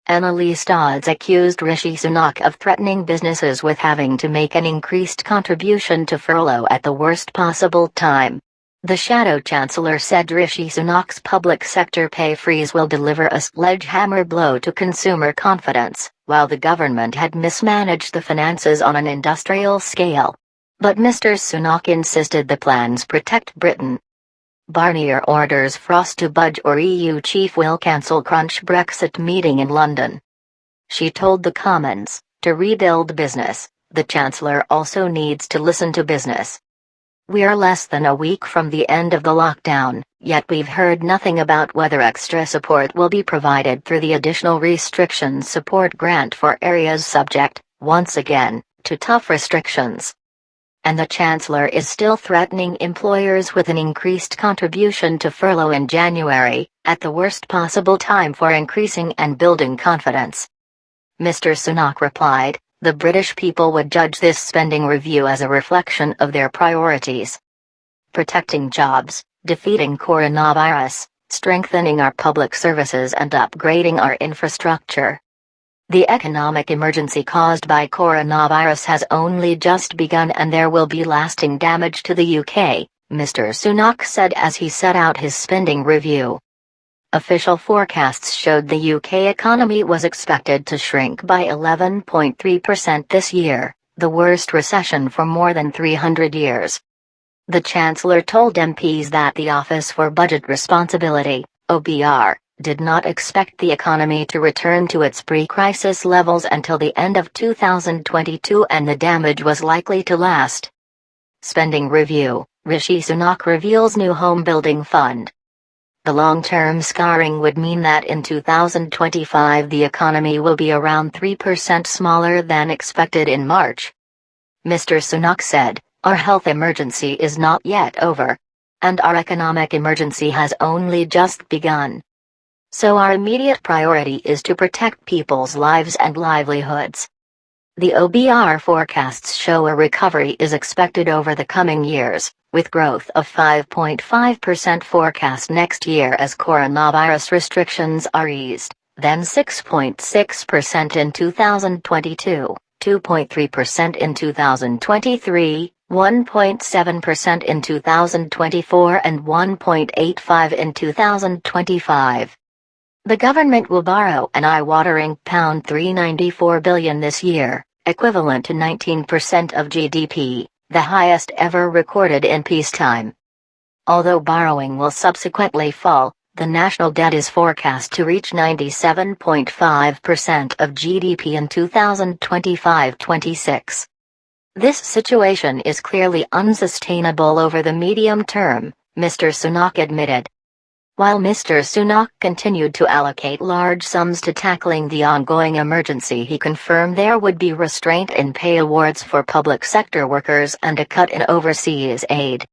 Annalise Dodds accused Rishi Sunak of threatening businesses with having to make an increased contribution to furlough at the worst possible time. The Shadow Chancellor said Rishi Sunak's public sector pay freeze will deliver a sledgehammer blow to consumer confidence, while the government had mismanaged the finances on an industrial scale. But Mr. Sunak insisted the plans protect Britain. Barnier orders Frost to budge or EU chief will cancel crunch Brexit meeting in London. She told the Commons, to rebuild business, the Chancellor also needs to listen to business. We are less than a week from the end of the lockdown, yet we've heard nothing about whether extra support will be provided through the additional restrictions support grant for areas subject, once again, to tough restrictions. And the Chancellor is still threatening employers with an increased contribution to furlough in January, at the worst possible time for increasing and building confidence. Mr. Sunak replied, the British people would judge this spending review as a reflection of their priorities. Protecting jobs, defeating coronavirus, strengthening our public services and upgrading our infrastructure. The economic emergency caused by coronavirus has only just begun and there will be lasting damage to the UK, Mr. Sunak said as he set out his spending review. Official forecasts showed the UK economy was expected to shrink by 11.3% this year, the worst recession for more than 300 years. The Chancellor told MPs that the Office for Budget Responsibility, OBR, did not expect the economy to return to its pre-crisis levels until the end of 2022 and the damage was likely to last. Spending review, Rishi Sunak reveals new home building fund. The long-term scarring would mean that in 2025 the economy will be around 3% smaller than expected in March. Mr. Sunak said, our health emergency is not yet over. And our economic emergency has only just begun. So our immediate priority is to protect people's lives and livelihoods. The OBR forecasts show a recovery is expected over the coming years, with growth of 5.5% forecast next year as coronavirus restrictions are eased, then 6.6% in 2022, 2.3% in 2023, 1.7% in 2024 and 1.85% in 2025. The government will borrow an eye-watering £394 billion this year, equivalent to 19% of GDP, the highest ever recorded in peacetime. Although borrowing will subsequently fall, the national debt is forecast to reach 97.5% of GDP in 2025-26. This situation is clearly unsustainable over the medium term, Mr. Sunak admitted. While Mr. Sunak continued to allocate large sums to tackling the ongoing emergency, he confirmed there would be restraint in pay awards for public sector workers and a cut in overseas aid.